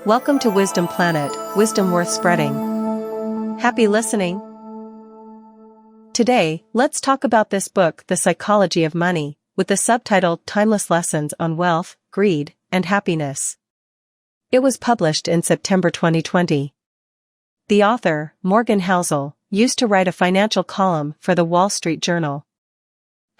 Welcome to Wisdom Planet, wisdom worth spreading. Happy listening. Today, let's talk about this book, The Psychology of Money, with the subtitle Timeless Lessons on Wealth, Greed, and Happiness. It was published in September 2020. The author, Morgan Housel, used to write a financial column for the Wall Street Journal.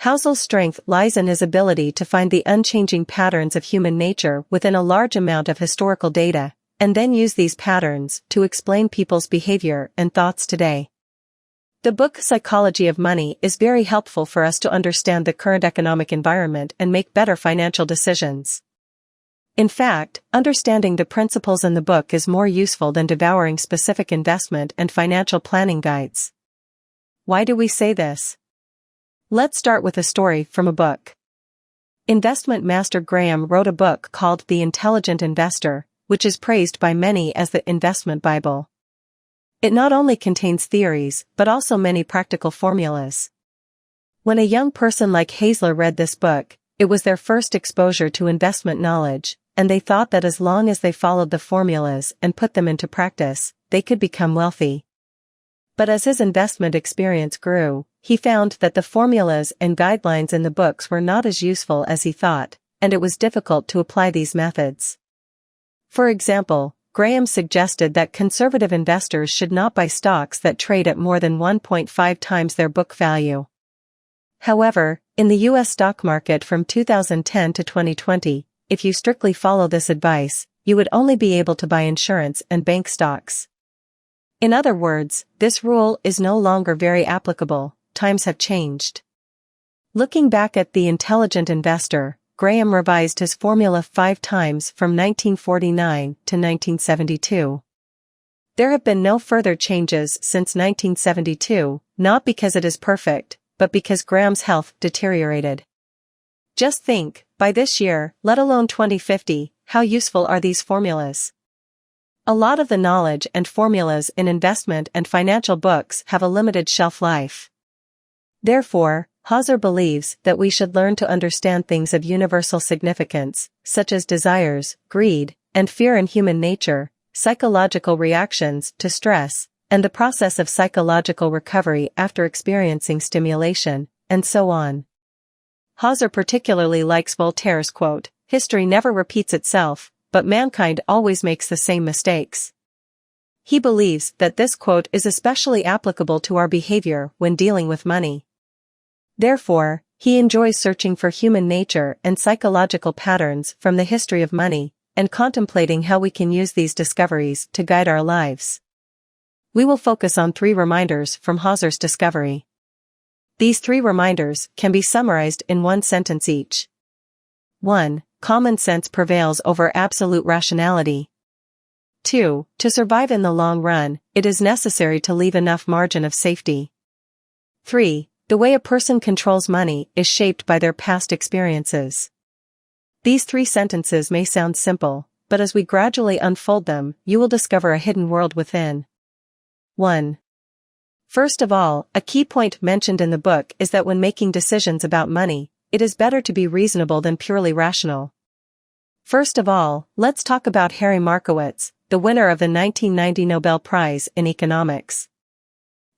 Housel's strength lies in his ability to find the unchanging patterns of human nature within a large amount of historical data, and then use these patterns to explain people's behavior and thoughts today. The book Psychology of Money is very helpful for us to understand the current economic environment and make better financial decisions. In fact, understanding the principles in the book is more useful than devouring specific investment and financial planning guides. Why do we say this? Let's start with a story from a book. Investment master Graham wrote a book called The Intelligent Investor, which is praised by many as the investment Bible. It not only contains theories, but also many practical formulas. When a young person like Housel read this book, it was their first exposure to investment knowledge, and they thought that as long as they followed the formulas and put them into practice, they could become wealthy. But as his investment experience grew, he found that the formulas and guidelines in the books were not as useful as he thought, and it was difficult to apply these methods. For example, Graham suggested that conservative investors should not buy stocks that trade at more than 1.5 times their book value. However, in the U.S. stock market from 2010 to 2020, if you strictly follow this advice, you would only be able to buy insurance and bank stocks. In other words, this rule is no longer very applicable. Times have changed. Looking back at The Intelligent Investor, Graham revised his formula 5 times from 1949 to 1972. There have been no further changes since 1972, not because it is perfect, but because Graham's health deteriorated. Just think, by this year, let alone 2050, how useful are these formulas? A lot of the knowledge and formulas in investment and financial books have a limited shelf life. Therefore, Housel believes that we should learn to understand things of universal significance, such as desires, greed, and fear in human nature, psychological reactions to stress, and the process of psychological recovery after experiencing stimulation, and so on. Housel particularly likes Voltaire's quote, "History never repeats itself, but mankind always makes the same mistakes." He believes that this quote is especially applicable to our behavior when dealing with money. Therefore, he enjoys searching for human nature and psychological patterns from the history of money, and contemplating how we can use these discoveries to guide our lives. We will focus on 3 reminders from Hauser's discovery. These 3 reminders can be summarized in 1 sentence each. 1. Common sense prevails over absolute rationality. 2. To survive in the long run, it is necessary to leave enough margin of safety. 3. The way a person controls money is shaped by their past experiences. These 3 sentences may sound simple, but as we gradually unfold them, you will discover a hidden world within. 1. First of all, a key point mentioned in the book is that when making decisions about money, it is better to be reasonable than purely rational. First of all, let's talk about Harry Markowitz, the winner of the 1990 Nobel Prize in Economics.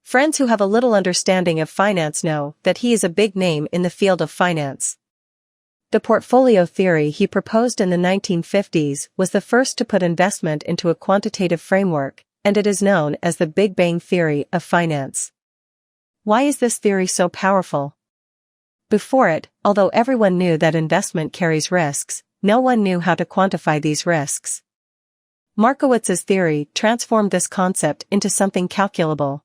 Friends who have a little understanding of finance know that he is a big name in the field of finance. The portfolio theory he proposed in the 1950s was the first to put investment into a quantitative framework, and it is known as the Big Bang theory of finance. Why is this theory so powerful? Before it, although everyone knew that investment carries risks, no one knew how to quantify these risks. Markowitz's theory transformed this concept into something calculable.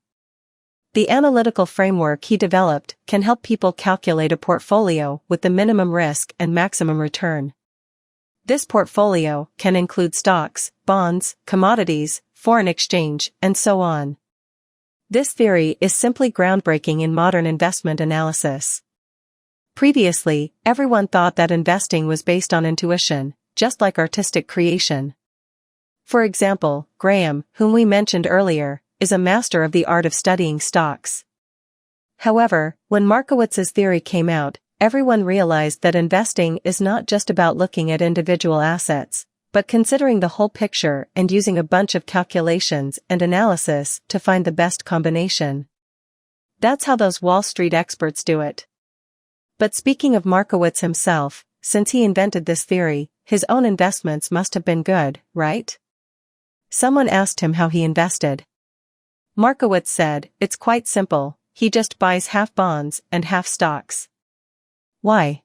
The analytical framework he developed can help people calculate a portfolio with the minimum risk and maximum return. This portfolio can include stocks, bonds, commodities, foreign exchange, and so on. This theory is simply groundbreaking in modern investment analysis. Previously, everyone thought that investing was based on intuition, just like artistic creation. For example, Graham, whom we mentioned earlier, is a master of the art of studying stocks. However, when Markowitz's theory came out, everyone realized that investing is not just about looking at individual assets, but considering the whole picture and using a bunch of calculations and analysis to find the best combination. That's how those Wall Street experts do it. But speaking of Markowitz himself, since he invented this theory, his own investments must have been good, right? Someone asked him how he invested. Markowitz said, "It's quite simple, he just buys half bonds and half stocks." Why?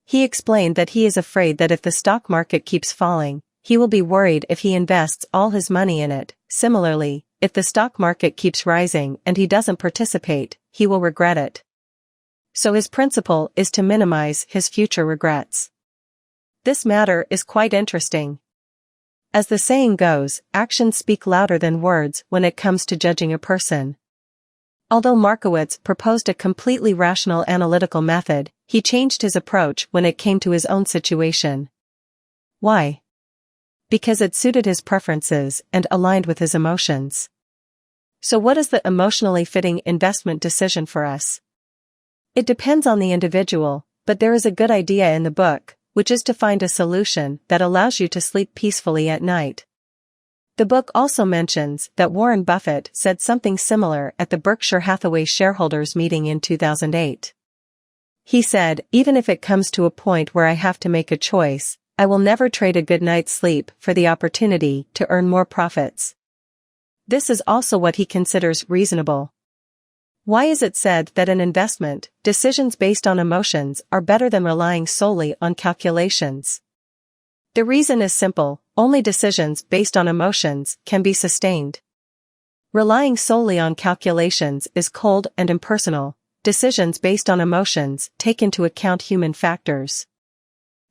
He explained that he is afraid that if the stock market keeps falling, he will be worried if he invests all his money in it. Similarly, if the stock market keeps rising and he doesn't participate, he will regret it. So his principle is to minimize his future regrets. This matter is quite interesting. As the saying goes, actions speak louder than words when it comes to judging a person. Although Markowitz proposed a completely rational analytical method, he changed his approach when it came to his own situation. Why? Because it suited his preferences and aligned with his emotions. So what is the emotionally fitting investment decision for us? It depends on the individual, but there is a good idea in the book, which is to find a solution that allows you to sleep peacefully at night. The book also mentions that Warren Buffett said something similar at the Berkshire Hathaway shareholders meeting in 2008. He said, "Even if it comes to a point where I have to make a choice, I will never trade a good night's sleep for the opportunity to earn more profits." This is also what he considers reasonable. Why is it said that in investment, decisions based on emotions are better than relying solely on calculations? The reason is simple: only decisions based on emotions can be sustained. Relying solely on calculations is cold and impersonal. Decisions based on emotions take into account human factors.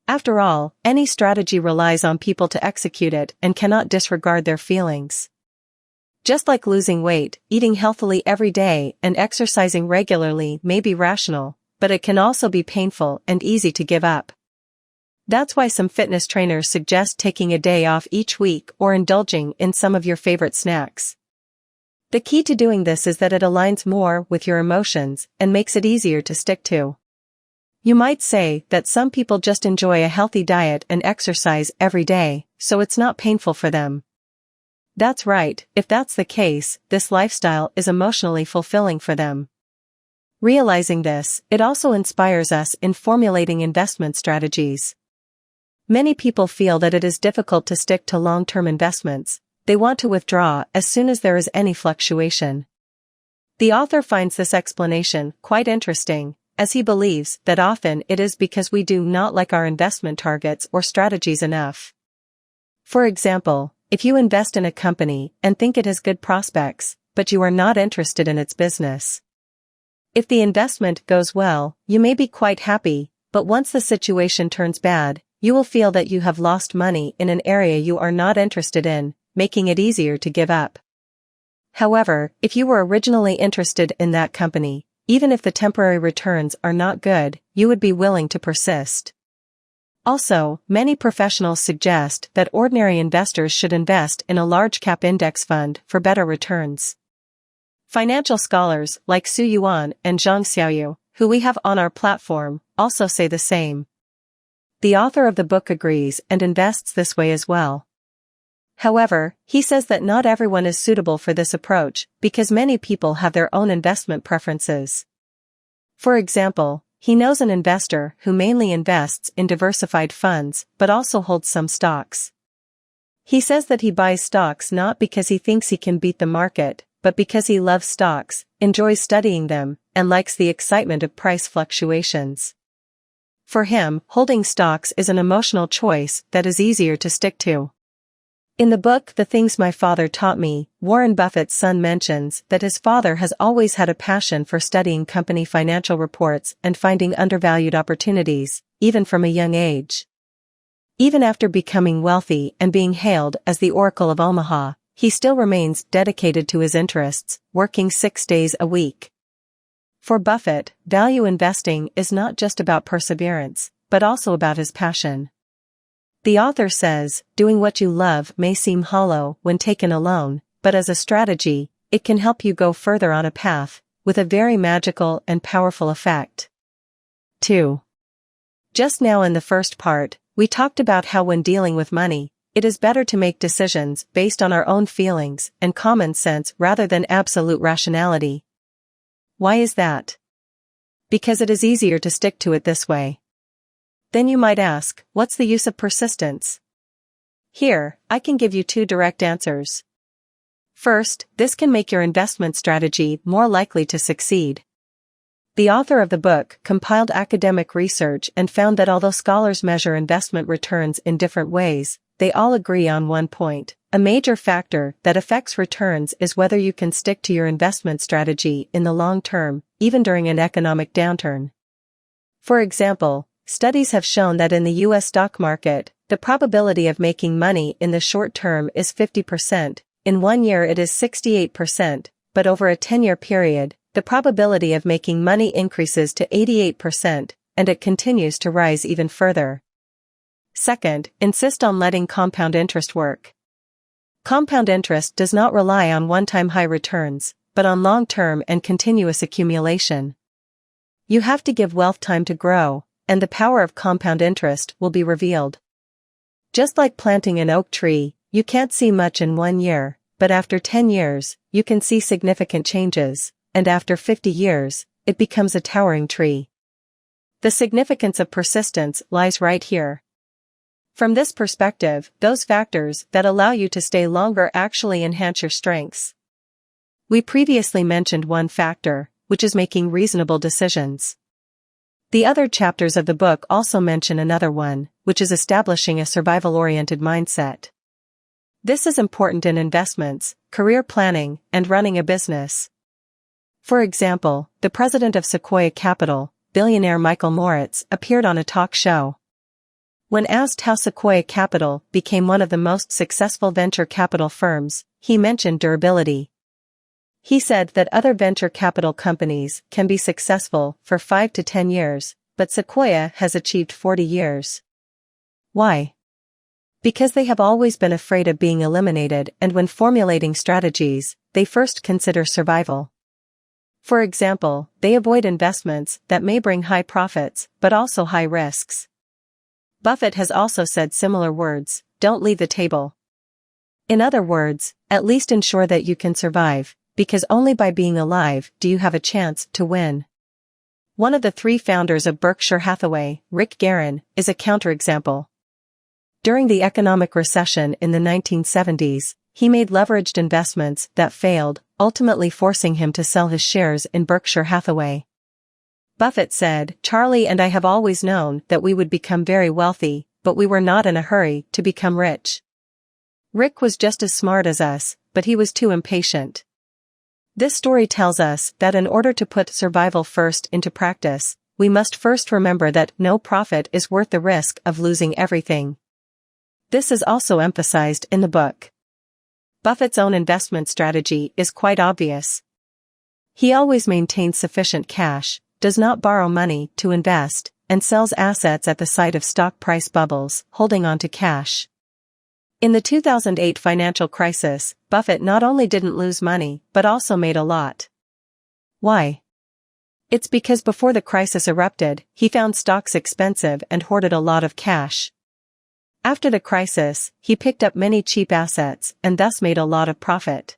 After all, any strategy relies on people to execute it and cannot disregard their feelings. Just like losing weight, eating healthily every day and exercising regularly may be rational, but it can also be painful and easy to give up. That's why some fitness trainers suggest taking a day off each week or indulging in some of your favorite snacks. The key to doing this is that it aligns more with your emotions and makes it easier to stick to. You might say that some people just enjoy a healthy diet and exercise every day, so it's not painful for them. That's right, if that's the case, this lifestyle is emotionally fulfilling for them. Realizing this, it also inspires us in formulating investment strategies. Many people feel that it is difficult to stick to long-term investments. They want to withdraw as soon as there is any fluctuation. The author finds this explanation quite interesting, as he believes that often it is because we do not like our investment targets or strategies enough. For example, if you invest in a company and think it has good prospects, but you are not interested in its business. If the investment goes well, you may be quite happy, but once the situation turns bad, you will feel that you have lost money in an area you are not interested in, making it easier to give up. However, if you were originally interested in that company, even if the temporary returns are not good, you would be willing to persist. Also, many professionals suggest that ordinary investors should invest in a large-cap index fund for better returns. Financial scholars like Su Yuan and Zhang Xiaoyu, who we have on our platform, also say the same. The author of the book agrees and invests this way as well. However, he says that not everyone is suitable for this approach because many people have their own investment preferences. For example, he knows an investor who mainly invests in diversified funds but also holds some stocks. He says that he buys stocks not because he thinks he can beat the market, but because he loves stocks, enjoys studying them, and likes the excitement of price fluctuations. For him, holding stocks is an emotional choice that is easier to stick to. In the book The Things My Father Taught Me, Warren Buffett's son mentions that his father has always had a passion for studying company financial reports and finding undervalued opportunities, even from a young age. Even after becoming wealthy and being hailed as the Oracle of Omaha, he still remains dedicated to his interests, working 6 days a week. For Buffett, value investing is not just about perseverance, but also about his passion. The author says, doing what you love may seem hollow when taken alone, but as a strategy, it can help you go further on a path, with a very magical and powerful effect. 2. Just now in the first part, We talked about how when dealing with money, it is better to make decisions based on our own feelings and common sense rather than absolute rationality. Why is that? Because it is easier to stick to it this way. Then you might ask, what's the use of persistence? Here, I can give you two direct answers. First, this can make your investment strategy more likely to succeed. The author of the book compiled academic research and found that although scholars measure investment returns in different ways, they all agree on one point. A major factor that affects returns is whether you can stick to your investment strategy in the long term, even during an economic downturn. For example, studies have shown that in the U.S. stock market, the probability of making money in the short term is 50%, in 1 year it is 68%, but over a 10-year period, the probability of making money increases to 88%, and it continues to rise even further. Second, insist on letting compound interest work. Compound interest does not rely on one-time high returns, but on long-term and continuous accumulation. You have to give wealth time to grow, and the power of compound interest will be revealed. Just like planting an oak tree, you can't see much in 1 year, but after 10 years, you can see significant changes, and after 50 years, it becomes a towering tree. The significance of persistence lies right here. From this perspective, those factors that allow you to stay longer actually enhance your strengths. We previously mentioned one factor, which is making reasonable decisions. The other chapters of the book also mention another one, which is establishing a survival-oriented mindset. This is important in investments, career planning, and running a business. For example, the president of Sequoia Capital, billionaire Michael Moritz, appeared on a talk show. When asked how Sequoia Capital became one of the most successful venture capital firms, he mentioned durability. He said that other venture capital companies can be successful for 5 to 10 years, but Sequoia has achieved 40 years. Why? Because they have always been afraid of being eliminated, and when formulating strategies, they first consider survival. For example, they avoid investments that may bring high profits, but also high risks. Buffett has also said similar words, don't leave the table. In other words, at least ensure that you can survive, because only by being alive do you have a chance to win. One of the 3 founders of Berkshire Hathaway, Rick Guerin, is a counterexample. During the economic recession in the 1970s, he made leveraged investments that failed, ultimately forcing him to sell his shares in Berkshire Hathaway. Buffett said, "Charlie and I have always known that we would become very wealthy, but we were not in a hurry to become rich." Rick was just as smart as us, but he was too impatient. This story tells us that in order to put survival first into practice, we must first remember that no profit is worth the risk of losing everything. This is also emphasized in the book. Buffett's own investment strategy is quite obvious. He always maintains sufficient cash, does not borrow money to invest, and sells assets at the sight of stock price bubbles, holding on to cash. In the 2008 financial crisis, Buffett not only didn't lose money, but also made a lot. Why? It's because before the crisis erupted, he found stocks expensive and hoarded a lot of cash. After the crisis, he picked up many cheap assets and thus made a lot of profit.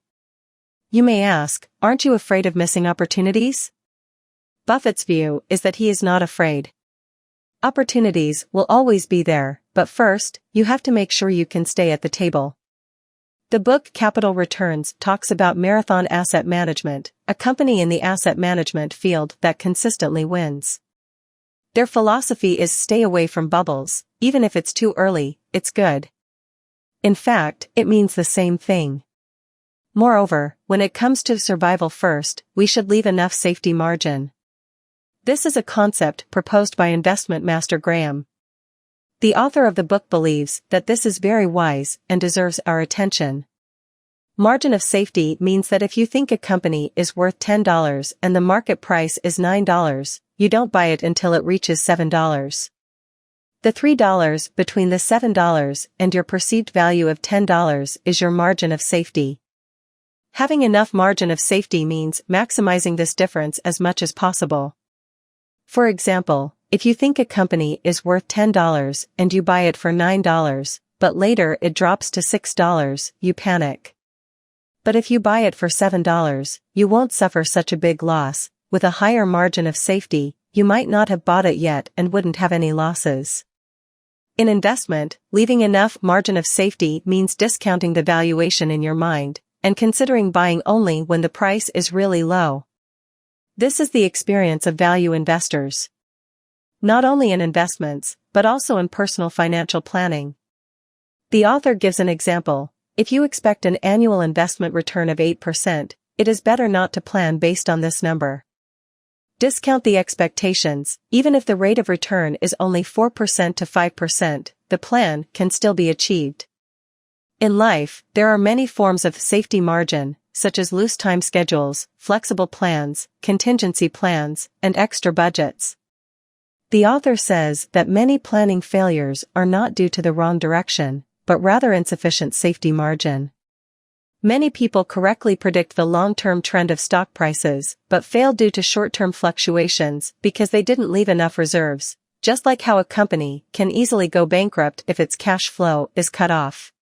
You may ask, aren't you afraid of missing opportunities? Buffett's view is that he is not afraid. Opportunities will always be there, but first, you have to make sure you can stay at the table. The book Capital Returns talks about Marathon Asset Management, a company in the asset management field that consistently wins. Their philosophy is stay away from bubbles, even if it's too early, it's good. In fact, it means the same thing. Moreover, when it comes to survival first, we should leave enough safety margin. This is a concept proposed by investment master Graham. The author of the book believes that this is very wise and deserves our attention. Margin of safety means that if you think a company is worth $10 and the market price is $9, you don't buy it until it reaches $7. The $3 between the $7 and your perceived value of $10 is your margin of safety. Having enough margin of safety means maximizing this difference as much as possible. For example, if you think a company is worth $10 and you buy it for $9, but later it drops to $6, you panic. But if you buy it for $7, you won't suffer such a big loss. With a higher margin of safety, you might not have bought it yet and wouldn't have any losses. In investment, leaving enough margin of safety means discounting the valuation in your mind, and considering buying only when the price is really low. This is the experience of value investors. Not only in investments, but also in personal financial planning. The author gives an example. If you expect an annual investment return of 8%, it is better not to plan based on this number. Discount the expectations. Even if the rate of return is only 4% to 5%, the plan can still be achieved. In life, there are many forms of safety margin, such as loose time schedules, flexible plans, contingency plans, and extra budgets. The author says that many planning failures are not due to the wrong direction, but rather insufficient safety margin. Many people correctly predict the long-term trend of stock prices, but fail due to short-term fluctuations because they didn't leave enough reserves, just like how a company can easily go bankrupt if its cash flow is cut off.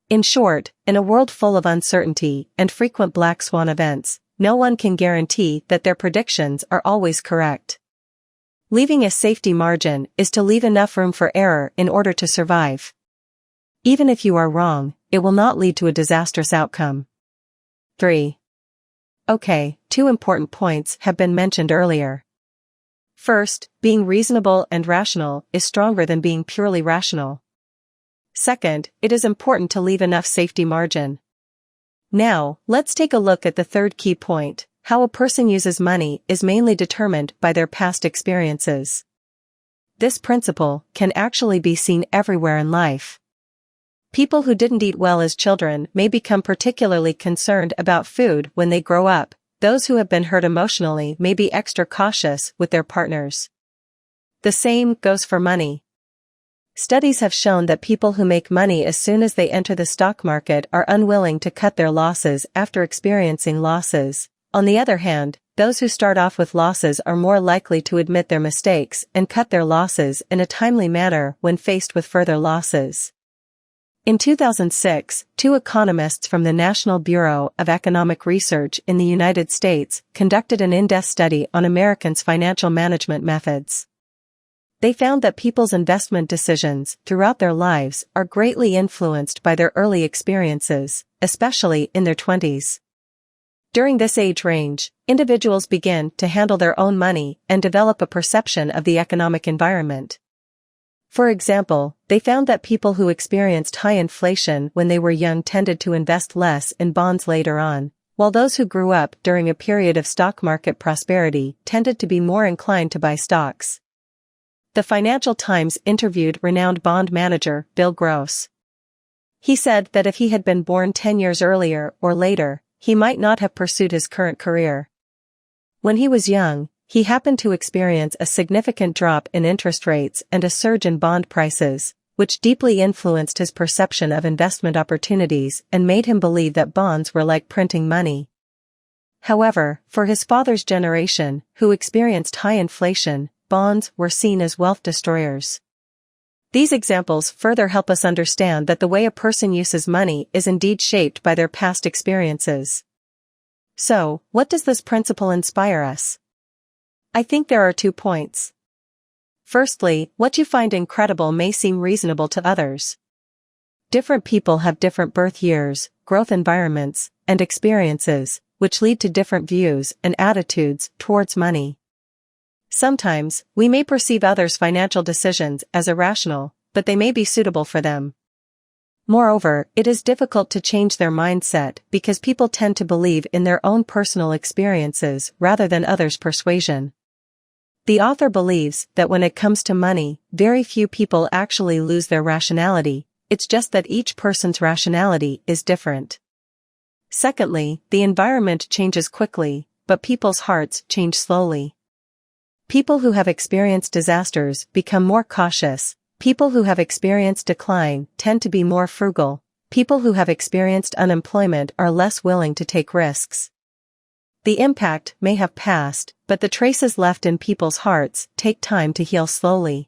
In short, in a world full of uncertainty and frequent black swan events, no one can guarantee that their predictions are always correct. Leaving a safety margin is to leave enough room for error in order to survive. Even if you are wrong, it will not lead to a disastrous outcome. 3. Okay, 2 important points have been mentioned earlier. First, being reasonable and rational is stronger than being purely rational. Second, it is important to leave enough safety margin. Now, let's take a look at the third key point. How a person uses money is mainly determined by their past experiences. This principle can actually be seen everywhere in life. People who didn't eat well as children may become particularly concerned about food when they grow up. Those who have been hurt emotionally may be extra cautious with their partners. The same goes for money. Studies have shown that people who make money as soon as they enter the stock market are unwilling to cut their losses after experiencing losses. On the other hand, those who start off with losses are more likely to admit their mistakes and cut their losses in a timely manner when faced with further losses. In 2006, 2 economists from the National Bureau of Economic Research in the United States conducted an in-depth study on Americans' financial management methods. They found that people's investment decisions throughout their lives are greatly influenced by their early experiences, especially in their 20s. During this age range, individuals begin to handle their own money and develop a perception of the economic environment. For example, they found that people who experienced high inflation when they were young tended to invest less in bonds later on, while those who grew up during a period of stock market prosperity tended to be more inclined to buy stocks. The Financial Times interviewed renowned bond manager Bill Gross. He said that if he had been born 10 years earlier or later, he might not have pursued his current career. When he was young, he happened to experience a significant drop in interest rates and a surge in bond prices, which deeply influenced his perception of investment opportunities and made him believe that bonds were like printing money. However, for his father's generation, who experienced high inflation, bonds were seen as wealth destroyers. These examples further help us understand that the way a person uses money is indeed shaped by their past experiences. So, what does this principle inspire us? I think there are 2 points. Firstly, what you find incredible may seem reasonable to others. Different people have different birth years, growth environments, and experiences, which lead to different views and attitudes towards money. Sometimes, we may perceive others' financial decisions as irrational, but they may be suitable for them. Moreover, it is difficult to change their mindset because people tend to believe in their own personal experiences rather than others' persuasion. The author believes that when it comes to money, very few people actually lose their rationality, it's just that each person's rationality is different. Secondly, the environment changes quickly, but people's hearts change slowly. People who have experienced disasters become more cautious. People who have experienced decline tend to be more frugal. People who have experienced unemployment are less willing to take risks. The impact may have passed, but the traces left in people's hearts take time to heal slowly.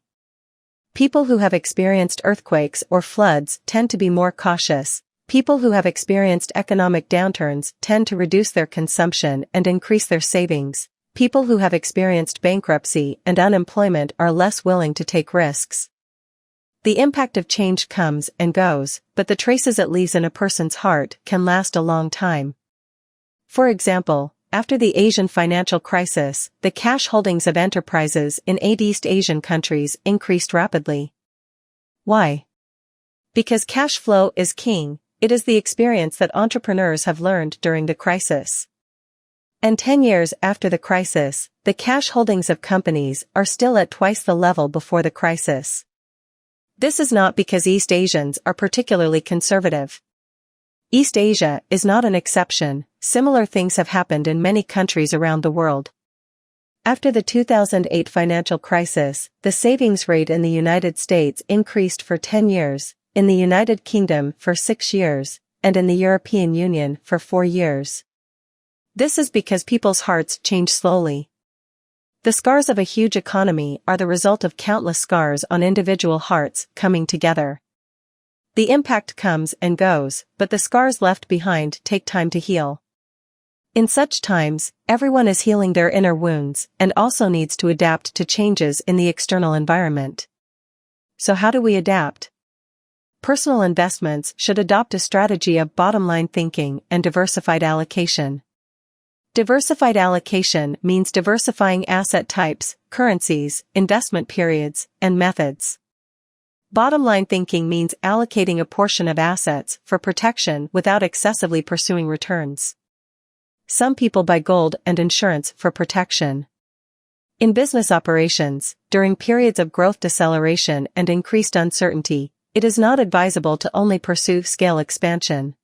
People who have experienced earthquakes or floods tend to be more cautious. People who have experienced economic downturns tend to reduce their consumption and increase their savings. People who have experienced bankruptcy and unemployment are less willing to take risks. The impact of change comes and goes, but the traces it leaves in a person's heart can last a long time. For example, after the Asian financial crisis, the cash holdings of enterprises in 8 East Asian countries increased rapidly. Why? Because cash flow is king. It is the experience that entrepreneurs have learned during the crisis. And 10 years after the crisis, the cash holdings of companies are still at twice the level before the crisis. This is not because East Asians are particularly conservative. East Asia is not an exception. Similar things have happened in many countries around the world. After the 2008 financial crisis, the savings rate in the United States increased for 10 years, in the United Kingdom for 6 years, and in the European Union for 4 years. This is because people's hearts change slowly. The scars of a huge economy are the result of countless scars on individual hearts coming together. The impact comes and goes, but the scars left behind take time to heal. In such times, everyone is healing their inner wounds and also needs to adapt to changes in the external environment. So how do we adapt? Personal investments should adopt a strategy of bottom-line thinking and diversified allocation. Diversified allocation means diversifying asset types, currencies, investment periods, and methods. Bottom-line thinking means allocating a portion of assets for protection without excessively pursuing returns. Some people buy gold and insurance for protection. In business operations, during periods of growth deceleration and increased uncertainty, it is not advisable to only pursue scale expansion.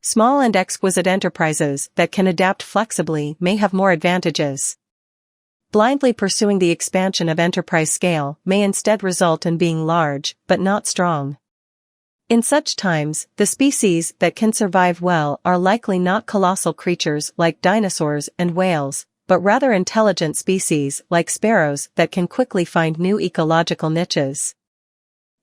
Small and exquisite enterprises that can adapt flexibly may have more advantages. Blindly pursuing the expansion of enterprise scale may instead result in being large, but not strong. In such times, the species that can survive well are likely not colossal creatures like dinosaurs and whales, but rather intelligent species like sparrows that can quickly find new ecological niches.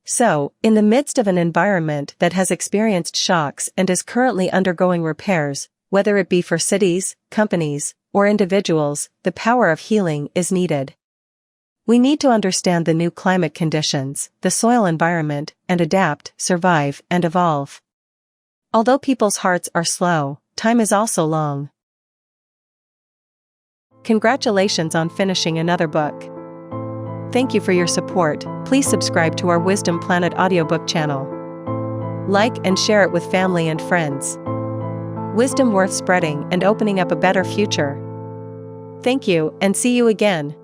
So, in the midst of an environment that has experienced shocks and is currently undergoing repairs, whether it be for cities, companies, or individuals, the power of healing is needed. We need to understand the new climate conditions, the soil environment, and adapt, survive, and evolve. Although people's hearts are slow, time is also long. Congratulations on finishing another book. Thank you for your support. Please subscribe to our Wisdom Planet audiobook channel. Like and share it with family and friends. Wisdom worth spreading and opening up a better future. Thank you, and see you again.